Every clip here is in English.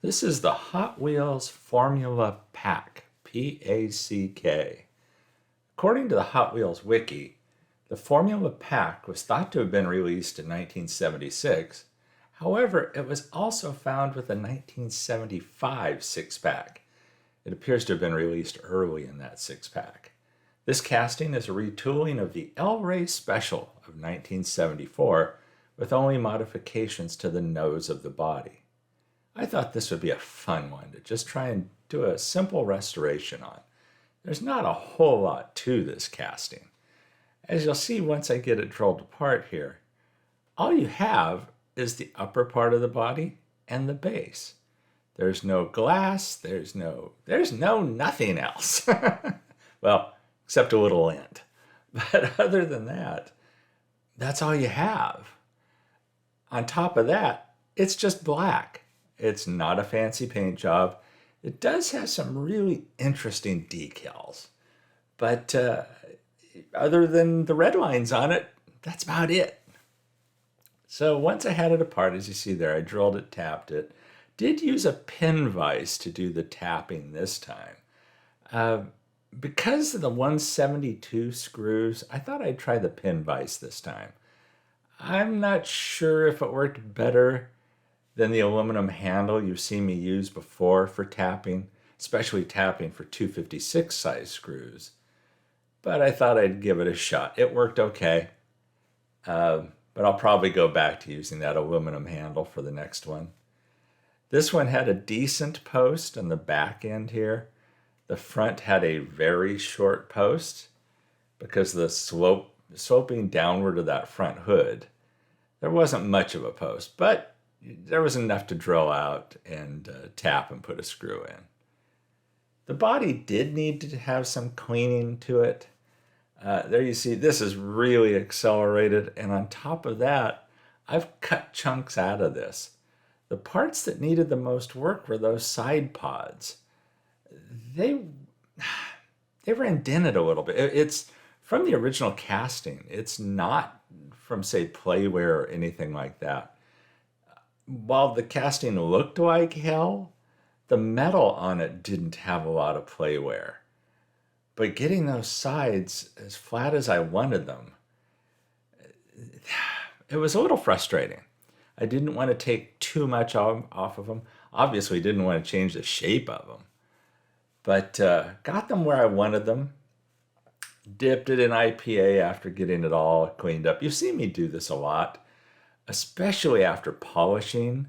This is the Hot Wheels Formula P.A.C.K, P-A-C-K. According to the Hot Wheels Wiki, the Formula P.A.C.K was thought to have been released in 1976. However, it was also found with a 1975 six-pack. It appears to have been released early in that six-pack. This casting is a retooling of the Rey Special of 1974 with only modifications to the nose of the body. I thought this would be a fun one to just try and do a simple restoration on. There's not a whole lot to this casting. As you'll see once I get it drilled apart here, all you have is the upper part of the body and the base. There's no glass, there's no nothing else. Well, except a little lint. But other than that, that's all you have. On top of that, it's just black. It's not a fancy paint job. It does have some really interesting decals. But other than the red lines on it, that's about it. So once I had it apart, as you see there, I drilled it, tapped it. Did use a pin vise to do the tapping this time. Because of the 172 screws, I thought I'd try the pin vise this time. I'm not sure if it worked better than the aluminum handle you've seen me use before for tapping, especially tapping for 256 size screws. But I thought I'd give it a shot. It worked okay. But I'll probably go back to using that aluminum handle for the next one. This one had a decent post on the back end here. The front had a very short post because of the sloping downward of that front hood. There wasn't much of a post, but there was enough to drill out and tap and put a screw in. The body did need to have some cleaning to it. There you see, this is really accelerated, and on top of that, I've cut chunks out of this. The parts that needed the most work were those side pods. They were indented a little bit. It's from the original casting. It's not from, say, playware or anything like that. While the casting looked like hell, the metal on it didn't have a lot of playware. But getting those sides as flat as I wanted them, it was a little frustrating. I didn't want to take too much off of them. Obviously, didn't want to change the shape of them. But got them where I wanted them. Dipped it in IPA after getting it all cleaned up. You've seen me do this a lot. Especially after polishing.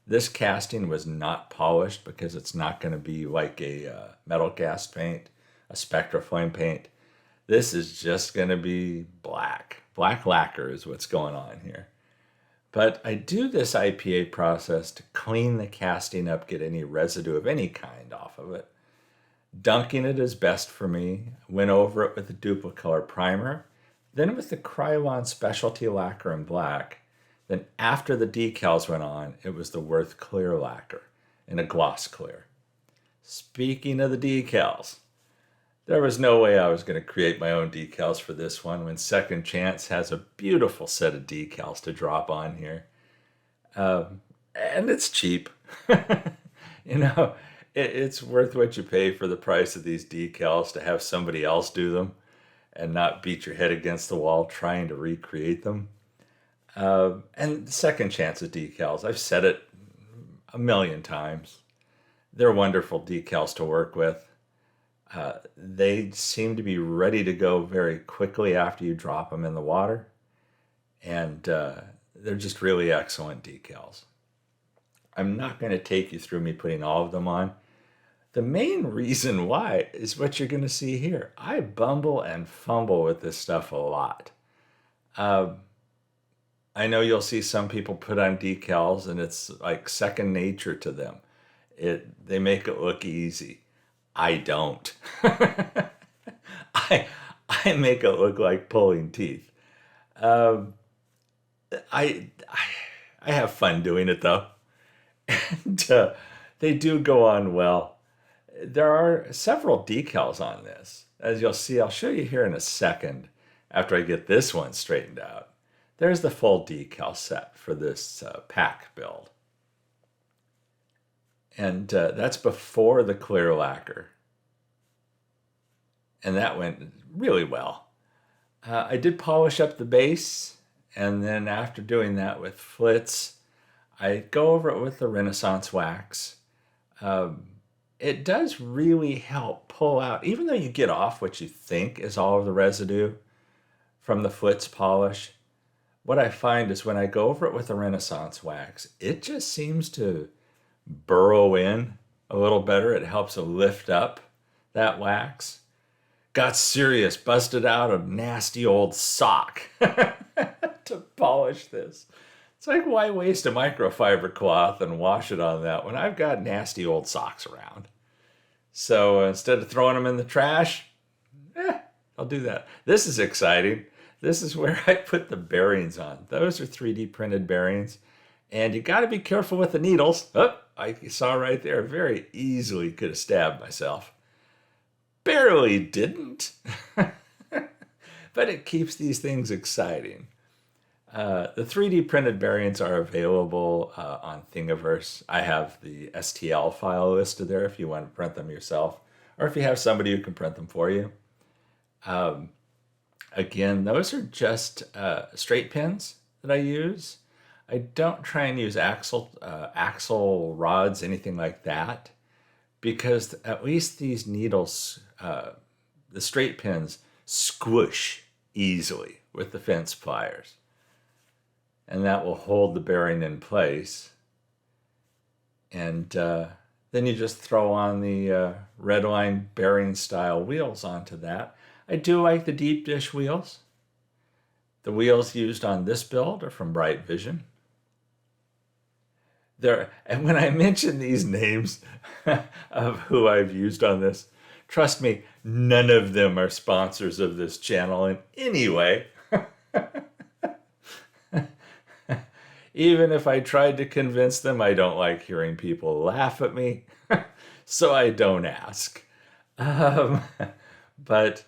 This casting was not polished because it's not going to be like a metal cast paint, a Spectraflame paint. This is just going to be black. Black lacquer is what's going on here. But I do this IPA process to clean the casting up, get any residue of any kind off of it. Dunking it is best for me. Went over it with the Duplicolor primer, then with the Krylon specialty lacquer in black. Then after the decals went on, it was the Worth Clear lacquer in a gloss clear. Speaking of the decals, there was no way I was going to create my own decals for this one when Second Chance has a beautiful set of decals to drop on here. And it's cheap. It's worth what you pay for the price of these decals to have somebody else do them and not beat your head against the wall trying to recreate them. And Second Chance's decals, I've said it a million times. They're wonderful decals to work with. They seem to be ready to go very quickly after you drop them in the water. And they're just really excellent decals. I'm not going to take you through me putting all of them on. The main reason why is what you're going to see here. I bumble and fumble with this stuff a lot. I know you'll see some people put on decals and it's like second nature to them. They make it look easy. I don't. I make it look like pulling teeth. I have fun doing it though. And they do go on well. There are several decals on this. As you'll see, I'll show you here in a second after I get this one straightened out. There's the full decal set for this P.A.C.K build. And that's before the clear lacquer. And that went really well. I did polish up the base, and then after doing that with Flitz, I go over it with the Renaissance wax. It does really help pull out, even though you get off what you think is all of the residue from the Flitz polish. What I find is when I go over it with the Renaissance wax, it just seems to burrow in a little better. It helps to lift up that wax. Got serious, busted out a nasty old sock to polish this. It's like, why waste a microfiber cloth and wash it on that when I've got nasty old socks around? So instead of throwing them in the trash, I'll do that. This is exciting. This is where I put the bearings on. Those are 3D printed bearings. And you got to be careful with the needles. Oh, I saw right there, very easily could have stabbed myself. Barely didn't. But it keeps these things exciting. The 3D printed bearings are available on Thingiverse. I have the STL file listed there if you want to print them yourself, or if you have somebody who can print them for you. Again, those are just straight pins that I use. I don't try and use axle rods, anything like that, because at least these needles, the straight pins, squish easily with the fence pliers. And that will hold the bearing in place. And then you just throw on the Redline bearing style wheels onto that. I do like the deep dish wheels. The wheels used on this build are from Bright Vision. And when I mention these names of who I've used on this, trust me, none of them are sponsors of this channel in any way. Even if I tried to convince them, I don't like hearing people laugh at me, so I don't ask. But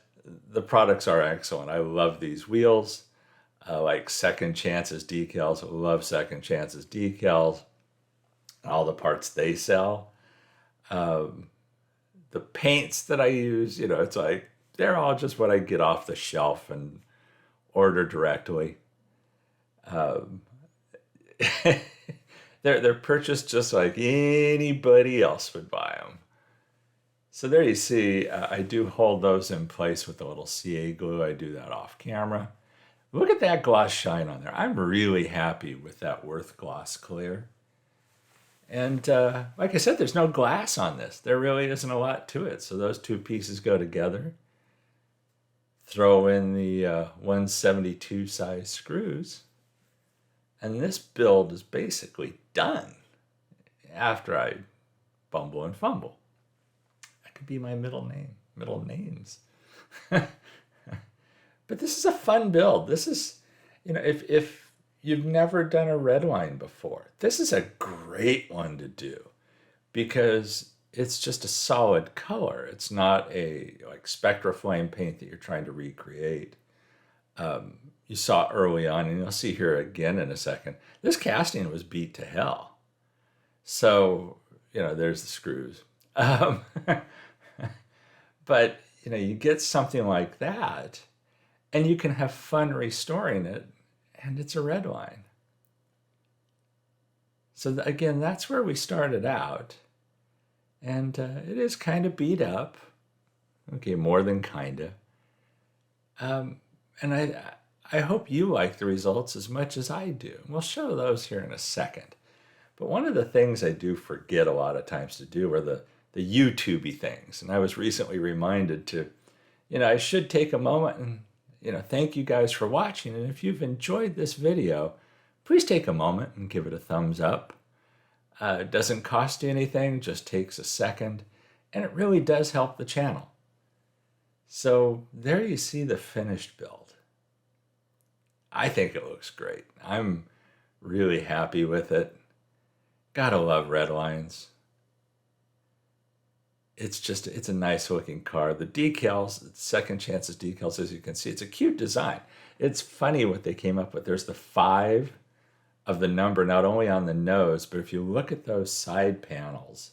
the products are excellent. I love these wheels. Like Second Chance's decals. I love Second Chance's decals. All the parts they sell. The paints that I use, it's like, they're all just what I get off the shelf and order directly. They're purchased just like anybody else would buy them. So there you see, I do hold those in place with a little CA glue. I do that off camera. Look at that gloss shine on there. I'm really happy with that Worth Gloss Clear. And like I said, there's no glass on this. There really isn't a lot to it. So those two pieces go together. Throw in the 172 size screws. And this build is basically done after I bumble and fumble. That could be my middle names. But this is a fun build. This is, if you've never done a Redline before, this is a great one to do because it's just a solid color. It's not a like Spectra Flame paint that you're trying to recreate. You saw early on, and you'll see here again in a second, this casting was beat to hell. So, there's the screws. But, you get something like that, and you can have fun restoring it, and it's a Redline. So again, that's where we started out. And it is kind of beat up. Okay, more than kinda. And I hope you like the results as much as I do. We'll show those here in a second. But one of the things I do forget a lot of times to do are the YouTube-y things. And I was recently reminded to, I should take a moment and, thank you guys for watching. And if you've enjoyed this video, please take a moment and give it a thumbs up. It doesn't cost you anything, just takes a second. And it really does help the channel. So there you see the finished build. I think it looks great. I'm really happy with it. Gotta love Redlines. It's a nice looking car. The decals, Second Chance's decals, as you can see, it's a cute design. It's funny what they came up with. There's the 5 of the number not only on the nose, but if you look at those side panels,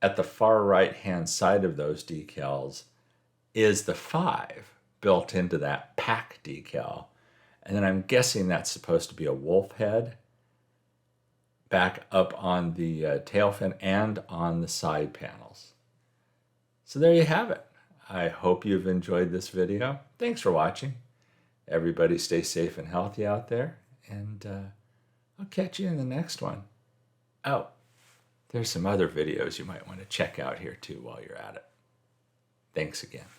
at the far right-hand side of those decals is the 5 built into that P.A.C.K decal. And then I'm guessing that's supposed to be a wolf head back up on the tail fin and on the side panels. So there you have it. I hope you've enjoyed this video. Thanks for watching. Everybody stay safe and healthy out there, and I'll catch you in the next one. Oh, there's some other videos you might want to check out here too while you're at it. Thanks again.